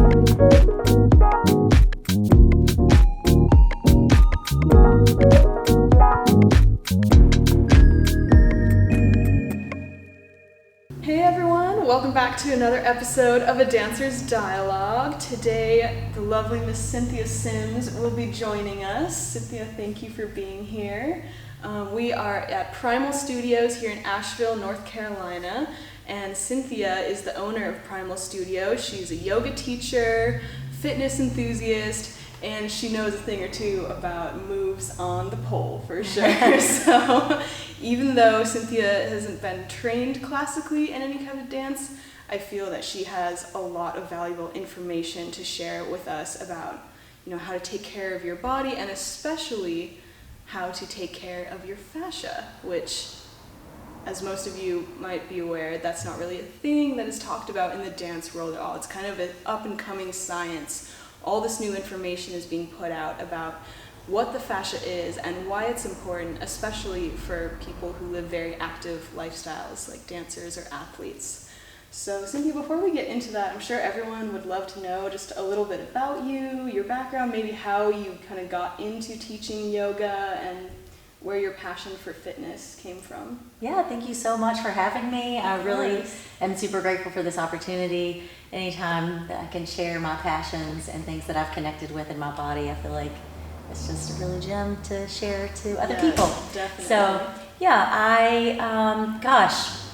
Welcome back to another episode of A Dancer's Dialogue. Today, the lovely Miss Cynthia Sims will be joining us. Cynthia, thank you for being here. We are at Primal Studios here in Asheville, North Carolina, and Cynthia is the owner of Primal Studios. She's a yoga teacher, fitness enthusiast, and she knows a thing or two about moves on the pole for sure. So even though Cynthia hasn't been trained classically in any kind of dance, I feel that she has a lot of valuable information to share with us about, how to take care of your body and especially how to take care of your fascia, which, as most of you might be aware, that's not really a thing that is talked about in the dance world at all. It's kind of an up-and-coming science. All this new information is being put out about what the fascia is and why it's important, especially for people who live very active lifestyles like dancers or athletes. So Cynthia, before we get into that, I'm sure everyone would love to know just a little bit about you, your background, maybe how you kind of got into teaching yoga and where your passion for fitness came from. Yeah, thank you so much for having me. I really am super grateful for this opportunity. Anytime that I can share my passions and things that I've connected with in my body, I feel like it's just a really gem to share to other people. Definitely. So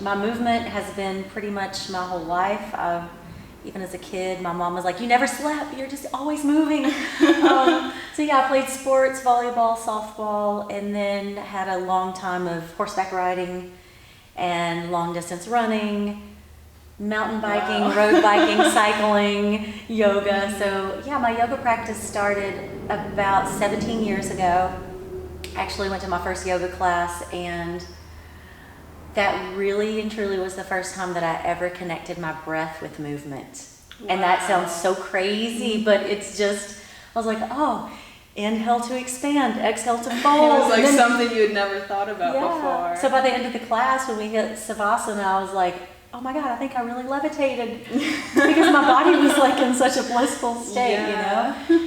my movement has been pretty much my whole life. Even as a kid, my mom was like, "You never slept, you're just always moving." I played sports, volleyball, softball, and then had a long time of horseback riding and long distance running, mountain biking, road biking, cycling, yoga. So my yoga practice started about 17 years ago. I actually went to my first yoga class, and that really and truly was the first time that I ever connected my breath with movement. Wow. And that sounds so crazy, but it's just, I was like, oh, inhale to expand, exhale to fold. It was like something you had never thought about before. So by the end of the class, when we hit Savasana, I was like, oh my God, I think I really levitated because my body was like in such a blissful state,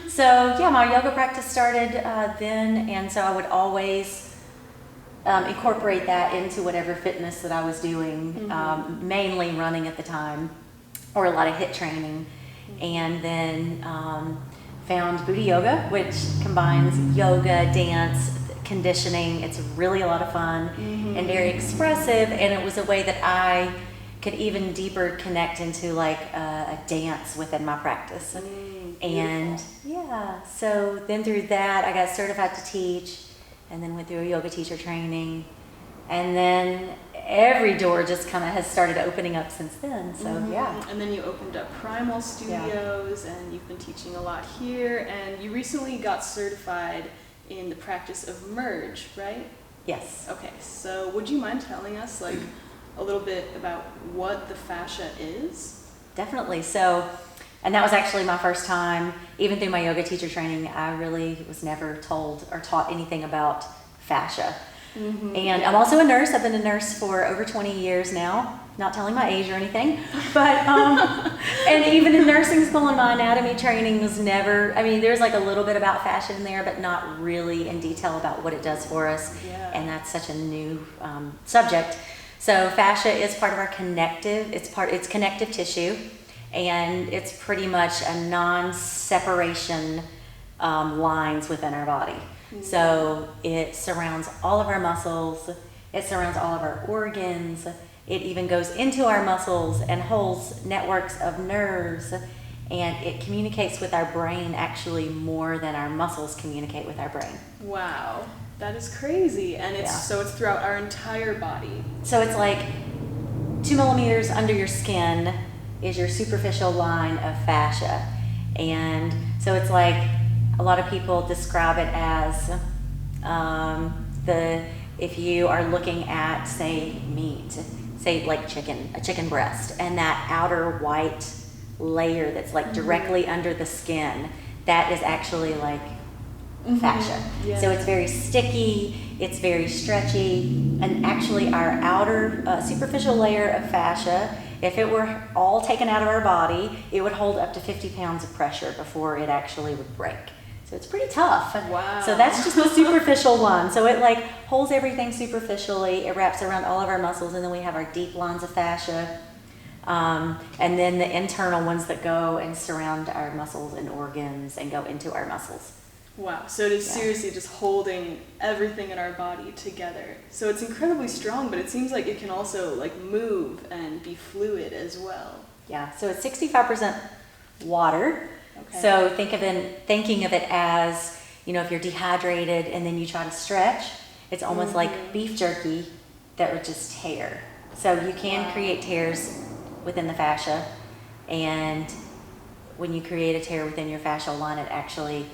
So my yoga practice started then, and so I would always incorporate that into whatever fitness that I was doing, mainly running at the time, or a lot of HIIT training, and then found Booty Yoga, which combines yoga, dance, conditioning. It's really a lot of fun and very expressive, and it was a way that I could even deeper connect into like a dance within my practice. And so then through that I got certified to teach, and then went through a yoga teacher training, and then every door just kind of has started opening up since then. So And then you opened up Primal Studios, and you've been teaching a lot here, and you recently got certified in the practice of merge, right? Yes. Okay, so would you mind telling us like a little bit about what the fascia is? Definitely. So, and that was actually my first time, even through my yoga teacher training, I really was never told or taught anything about fascia. And I'm also a nurse. I've been a nurse for over 20 years now, not telling my age or anything, but, and even in nursing school and my anatomy training was never, there's like a little bit about fascia in there, but not really in detail about what it does for us. And that's such a new subject. So fascia is part of our connective, it's connective tissue, and it's pretty much a non-separation lines within our body. So it surrounds all of our muscles, it surrounds all of our organs, it even goes into our muscles and holds networks of nerves, and it communicates with our brain actually more than our muscles communicate with our brain. Wow. That is crazy. And so it's throughout our entire body. So it's like 2 millimeters under your skin is your superficial line of fascia. And so it's like a lot of people describe it as if you are looking at, say, meat, say like a chicken breast, and that outer white layer that's like directly under the skin, that is actually like fascia. So it's very sticky, it's very stretchy, and actually our outer superficial layer of fascia if it were all taken out of our body, it would hold up to 50 pounds of pressure before it actually would break. So it's pretty tough. Wow. So that's just the superficial one. So it like holds everything superficially. It wraps around all of our muscles, and then we have our deep lines of fascia. And then the internal ones that go and surround our muscles and organs and go into our muscles. Wow, so it is seriously just holding everything in our body together. So it's incredibly strong, but it seems like it can also like move and be fluid as well. Yeah, so it's 65% water. Okay. So thinking of it as, you know, if you're dehydrated and then you try to stretch, it's almost like beef jerky that would just tear. So you can create tears within the fascia, and when you create a tear within your fascial line, it actually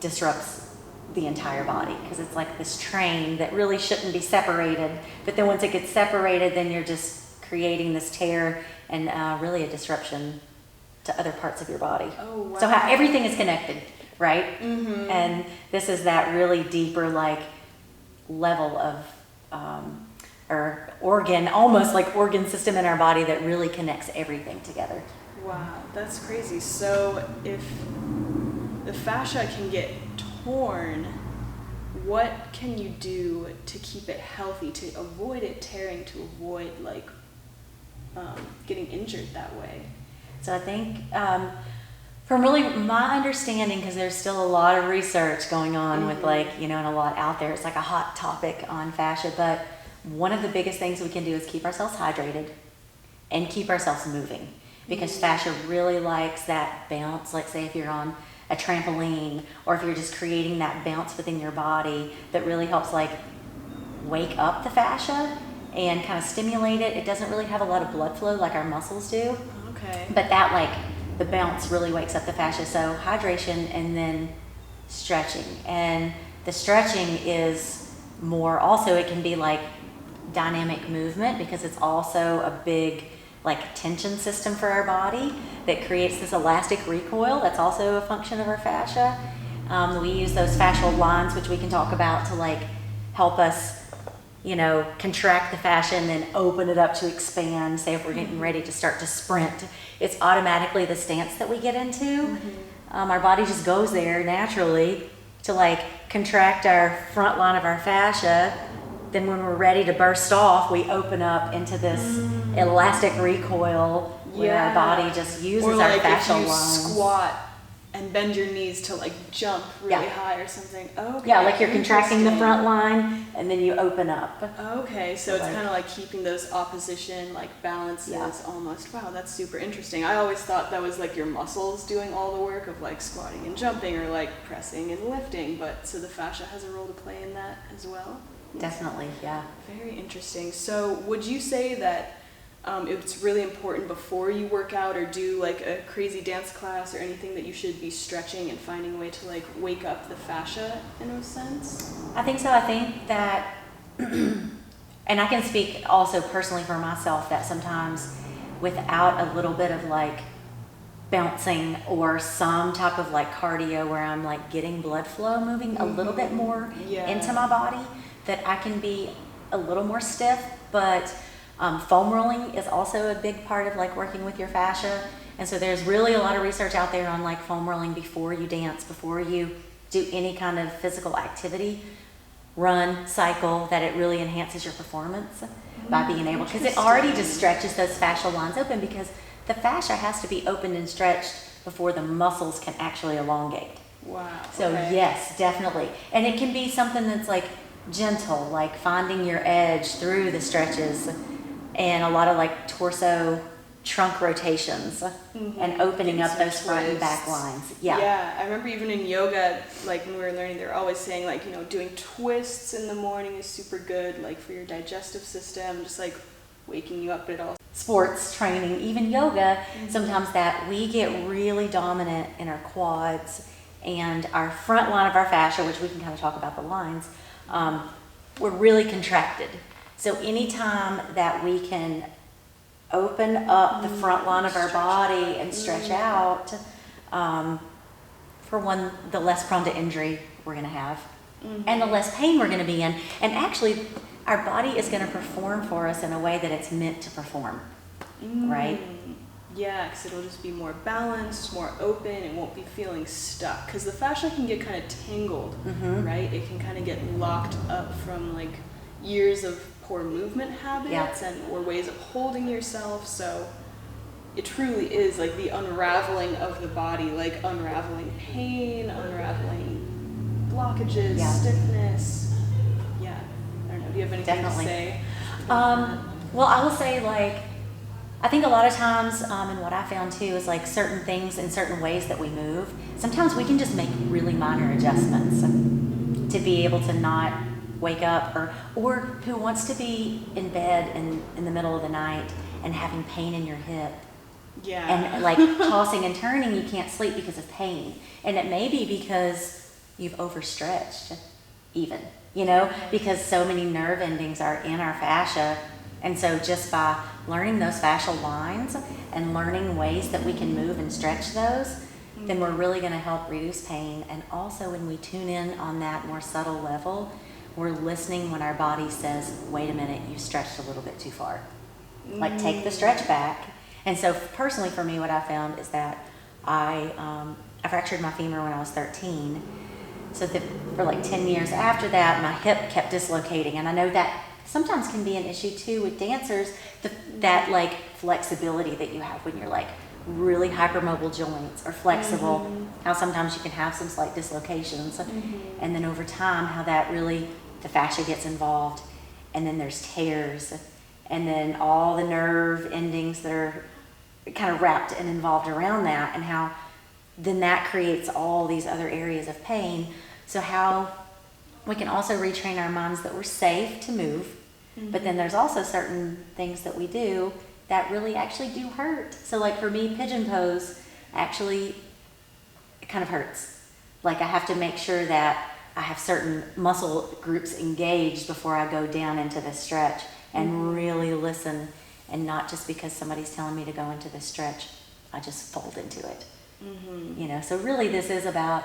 disrupts the entire body, because it's like this train that really shouldn't be separated, but then once it gets separated, then you're just creating this tear and really a disruption to other parts of your body. Oh, wow. So how everything is connected, right? And this is that really deeper like level of or organ, almost like organ system in our body that really connects everything together. Wow, that's crazy. So if the fascia can get torn, what can you do to keep it healthy, to avoid it tearing, to avoid like getting injured that way? So I think from really my understanding, because there's still a lot of research going on with like, you know, and a lot out there, it's like a hot topic on fascia, but one of the biggest things we can do is keep ourselves hydrated and keep ourselves moving, because fascia really likes that bounce. Like say if you're on a trampoline, or if you're just creating that bounce within your body, that really helps like wake up the fascia and kind of stimulate it. It doesn't really have a lot of blood flow like our muscles do. Okay. But that like the bounce really wakes up the fascia. So hydration and then stretching. And the stretching is more also, it can be like dynamic movement, because it's also a big like tension system for our body that creates this elastic recoil. That's also a function of our fascia. We use those fascial lines, which we can talk about, to like help us, you know, contract the fascia and then open it up to expand. Say if we're getting ready to start to sprint, it's automatically the stance that we get into. Our body just goes there naturally to like contract our front line of our fascia. Then when we're ready to burst off, we open up into this elastic recoil where our body just uses or like our fascial if you lines. squat and bend your knees to like jump really high or something. Okay. Yeah, like you're contracting the front line and then you open up. Okay, so it's kind of like keeping those opposition like balances almost. Wow, that's super interesting. I always thought that was like your muscles doing all the work of like squatting and jumping, or like pressing and lifting, but so the fascia has a role to play in that as well? Definitely, yeah. Very interesting. So would you say that it's really important before you work out or do like a crazy dance class or anything that you should be stretching and finding a way to like wake up the fascia in a sense? I think so. I think that, and I can speak also personally for myself, that sometimes without a little bit of like bouncing or some type of like cardio where I'm like getting blood flow moving a little bit more into my body, that I can be a little more stiff. But foam rolling is also a big part of like working with your fascia. And so there's really a lot of research out there on like foam rolling before you dance, before you do any kind of physical activity, run, cycle, that it really enhances your performance by being able, because it already just stretches those fascial lines open, because the fascia has to be opened and stretched before the muscles can actually elongate. Wow. So yes, definitely. And it can be something that's like gentle, like finding your edge through the stretches, and a lot of like torso trunk rotations and opening up those front and back lines. Yeah, I remember even in yoga, like when we were learning, they were always saying like, you know, doing twists in the morning is super good, like for your digestive system, just like waking you up at all. Sports training, even yoga, sometimes that we get really dominant in our quads and our front line of our fascia, which we can kind of talk about the lines, we're really contracted. So anytime that we can open up the front line of our body and stretch out, for one, the less prone to injury we're going to have, and the less pain we're going to be in. And actually, our body is going to perform for us in a way that it's meant to perform. right? Yeah, because it'll just be more balanced, more open. It won't be feeling stuck. Because the fascia can get kind of tangled, right? It can kind of get locked up from like years of poor movement habits or ways of holding yourself. So it truly is like the unraveling of the body, like unraveling pain, unraveling blockages, stiffness. Yeah, I don't know. Do you have anything to say? Well, I will say, like, I think a lot of times, and what I found too is like certain things and certain ways that we move, sometimes we can just make really minor adjustments to be able to not wake up, or who wants to be in bed in the middle of the night and having pain in your hip. Yeah. And like tossing and turning, you can't sleep because of pain. And it may be because you've overstretched even, you know, because so many nerve endings are in our fascia. And so just by learning those fascial lines and learning ways that we can move and stretch those, then we're really going to help reduce pain. And also when we tune in on that more subtle level, we're listening when our body says, wait a minute, you stretched a little bit too far. Like take the stretch back. And so personally for me, what I found is that I fractured my femur when I was 13. So for like 10 years after that, my hip kept dislocating. And I know that sometimes can be an issue too with dancers, that like flexibility that you have when you're like really hypermobile joints or flexible, how sometimes you can have some slight dislocations. And then over time, how that really, the fascia gets involved, and then there's tears, and then all the nerve endings that are kind of wrapped and involved around that, and how then that creates all these other areas of pain. So how we can also retrain our minds that we're safe to move, but then there's also certain things that we do that really actually do hurt. So like for me, pigeon pose actually it kind of hurts. Like I have to make sure that I have certain muscle groups engaged before I go down into the stretch and really listen, and not just because somebody's telling me to go into the stretch, I just fold into it. You know, so really this is about,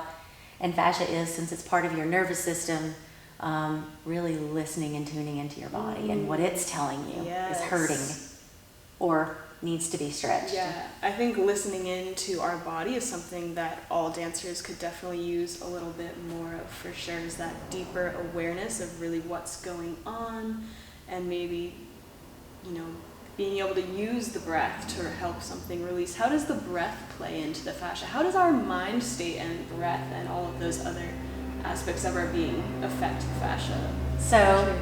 and fascia is, since it's part of your nervous system, really listening and tuning into your body and what it's telling you is hurting or needs to be stretched. Yeah, I think listening into our body is something that all dancers could definitely use a little bit more of, for sure, is that deeper awareness of really what's going on, and maybe, you know, being able to use the breath to help something release. How does the breath play into the fascia? How does our mind state and breath and all of those other aspects of our being affect the fascia? So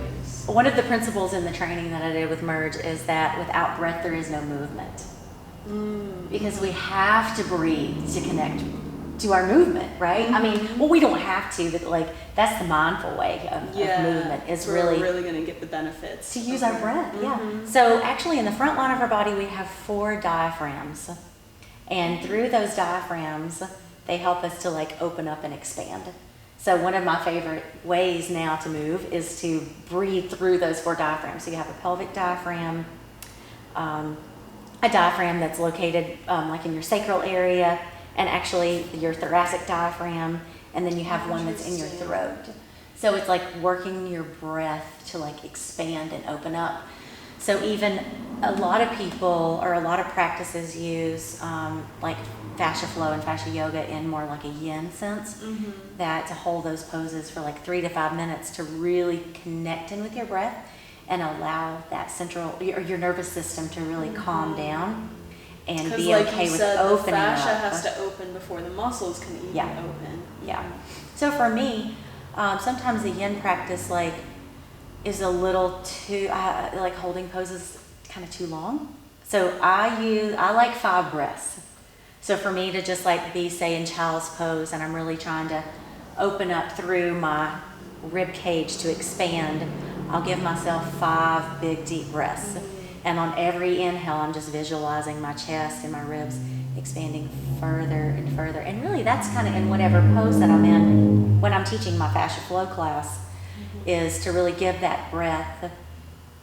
one of the principles in the training that I did with Merge is that without breath there is no movement. Because we have to breathe to connect to our movement, right? I mean, well, we don't have to, but like that's the mindful way of movement, is we're really going to get the benefits to use our breath. So actually in the front line of our body we have 4 diaphragms, and through those diaphragms they help us to like open up and expand. So one of my favorite ways now to move is to breathe through those 4 diaphragms. So you have a pelvic diaphragm, a diaphragm that's located like in your sacral area, and actually your thoracic diaphragm, and then you have one that's in your throat. So it's like working your breath to like expand and open up. So even a lot of people or a lot of practices use like Fascial Flow and Fascia Yoga in more like a yin sense, that to hold those poses for like 3 to 5 minutes to really connect in with your breath and allow that central, or your nervous system to really calm down and be like okay you with said, opening the fascia up. has to open before the muscles can even open. So for me, sometimes the yin practice like is a little too, like holding poses kind of too long. So I like 5 breaths. So for me to just like be, say, in child's pose, and I'm really trying to open up through my rib cage to expand, I'll give myself 5 big deep breaths. And on every inhale, I'm just visualizing my chest and my ribs expanding further and further. And really that's kind of in whatever pose that I'm in when I'm teaching my Fascial Flow class, is to really give that breath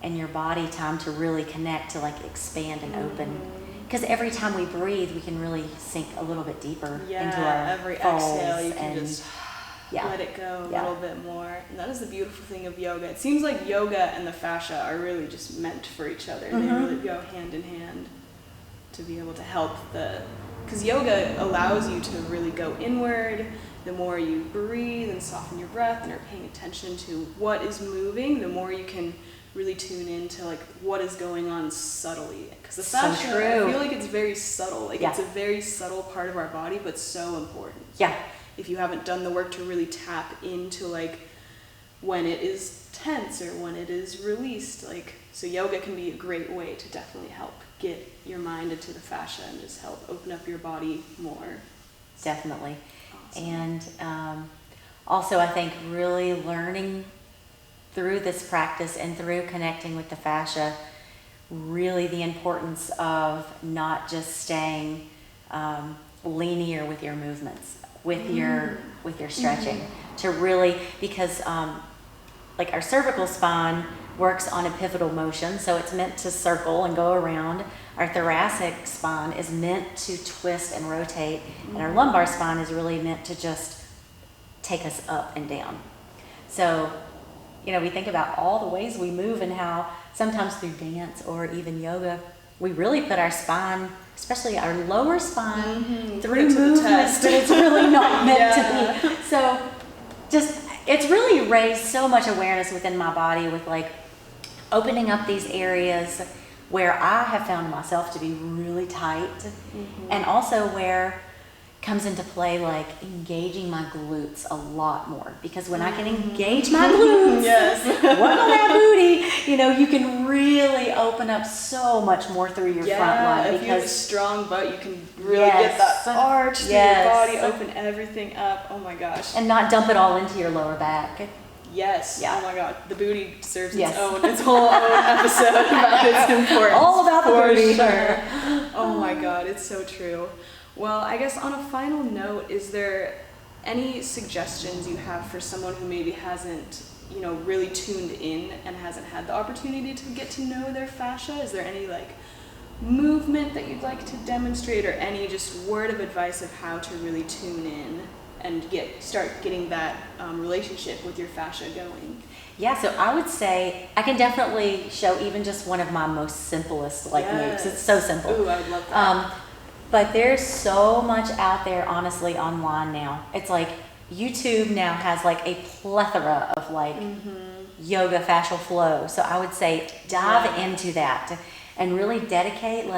and your body time to really connect, to like expand and open. Because every time we breathe, we can really sink a little bit deeper into our every folds exhale, you can and just let it go a little bit more. And that is the beautiful thing of yoga. It seems like yoga and the fascia are really just meant for each other. They really go hand in hand to be able to help because yoga allows you to really go inward. The more you breathe and soften your breath and are paying attention to what is moving, the more you can really tune into like what is going on subtly. Because the fascia, I feel like it's very subtle. Like it's a very subtle part of our body, but so important. Yeah. If you haven't done the work to really tap into like when it is tense or when it is released, so yoga can be a great way to definitely help get your mind into the fascia and just help open up your body more. Definitely. Awesome. And also I think really learning through this practice and through connecting with the fascia, really the importance of not just staying linear with your movements, with your stretching, to really, because like our cervical spine works on a pivotal motion, so it's meant to circle and go around. Our thoracic spine is meant to twist and rotate, and our lumbar spine is really meant to just take us up and down. So, we think about all the ways we move and how sometimes through dance or even yoga, we really put our spine, especially our lower spine, through movements that it's really not meant to be. So it's really raised so much awareness within my body with like opening up these areas where I have found myself to be really tight, and also where comes into play like engaging my glutes a lot more, because when I can engage my glutes, work on that booty, you can really open up so much more through your front line. If you have a strong butt, you can really get that arch through your body, open everything up. Oh my gosh. And not dump it all into your lower back. Yes. Yeah. Oh my God. The booty deserves its whole own episode about its importance. All about the booty. Sure. Oh my God. It's so true. Well, I guess on a final note, is there any suggestions you have for someone who maybe hasn't, really tuned in and hasn't had the opportunity to get to know their fascia? Is there any movement that you'd like to demonstrate, or any just word of advice of how to really tune in and start getting that relationship with your fascia going? Yeah, so I would say I can definitely show even just one of my most simplest moves. It's so simple. Ooh, I would love that. But there's so much out there, honestly, online now. It's like YouTube now has like a plethora of yoga fascial flow. So I would say dive into that and really dedicate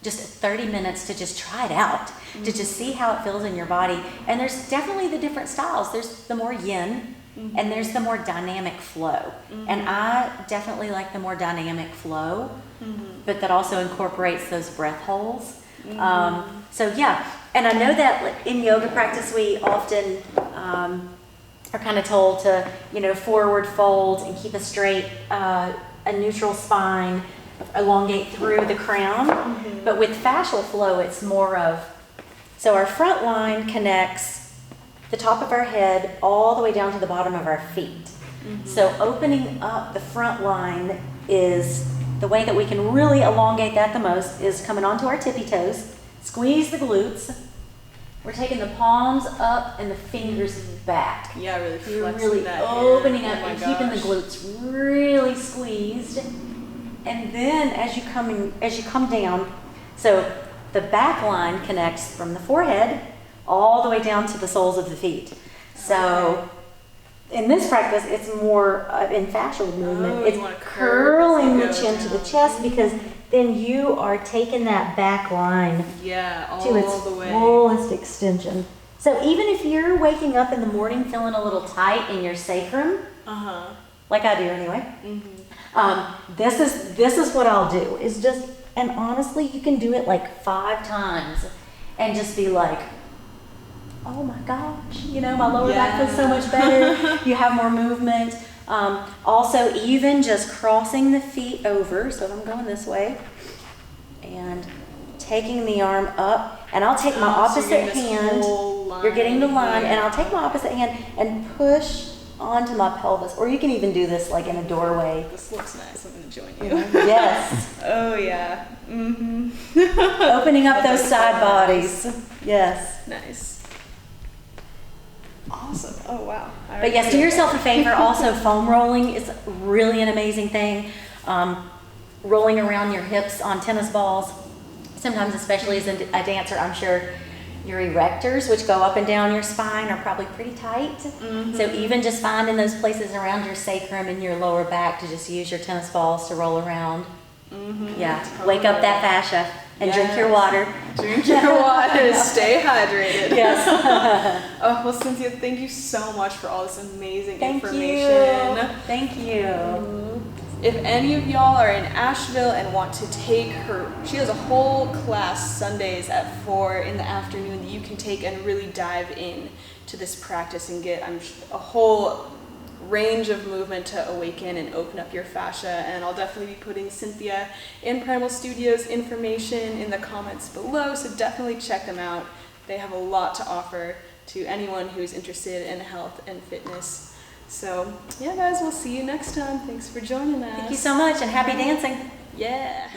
just 30 minutes to just try it out, to just see how it feels in your body. And there's definitely the different styles. There's the more yin and there's the more dynamic flow. And I definitely like the more dynamic flow, but that also incorporates those breath holds. And I know that in yoga practice we often are kind of told to forward fold and keep a straight a neutral spine, elongate through the crown. But with fascial flow it's more of, so our front line connects the top of our head all the way down to the bottom of our feet. So opening up the front line is the way that we can really elongate that the most, is coming onto our tippy toes, squeeze the glutes. We're taking the palms up and the fingers back. Yeah, really flexing really that opening up and keeping the glutes really squeezed. And then as you come down, so the back line connects from the forehead all the way down to the soles of the feet. So in this practice, it's more in fascial movement. It's curling the chin to the chest, because then you are taking that back line to its fullest extension. So even if you're waking up in the morning feeling a little tight in your sacrum, like I do anyway, this is what I'll do. Is just, and honestly, you can do it 5 times and just be like, oh my gosh, my lower back feels so much better. You have more movement. Also, even just crossing the feet over, so I'm going this way, and taking the arm up, and I'll take my opposite hand. You're getting the line, and I'll take my opposite hand and push onto my pelvis. Or you can even do this in a doorway. This looks nice. I'm going to join you. Yes. Oh, yeah. Opening up those side bodies. Yes. Nice. Awesome. Oh, wow. But yes, do yourself a favor. Also, foam rolling is really an amazing thing. Rolling around your hips on tennis balls. Sometimes, especially as a dancer, I'm sure your erectors, which go up and down your spine, are probably pretty tight. Mm-hmm. So even just finding those places around your sacrum and your lower back to just use your tennis balls to roll around. Mm-hmm. Yeah, wake up that fascia and drink your water. Drink your water. Stay hydrated. Yes. Oh, well, Cynthia, thank you so much for all this amazing Thank information. you. Thank you. If any of y'all are in Asheville and want to take her, she has a whole class Sundays at 4 in the afternoon that you can take and really dive in to this practice and get a whole range of movement to awaken and open up your fascia. And I'll definitely be putting Cynthia and Primal Studios information in the comments below, so definitely check them out. They have a lot to offer to anyone who's interested in health and fitness. So yeah, guys, we'll see you next time. Thanks for joining us. Thank you so much, and happy dancing. Yeah.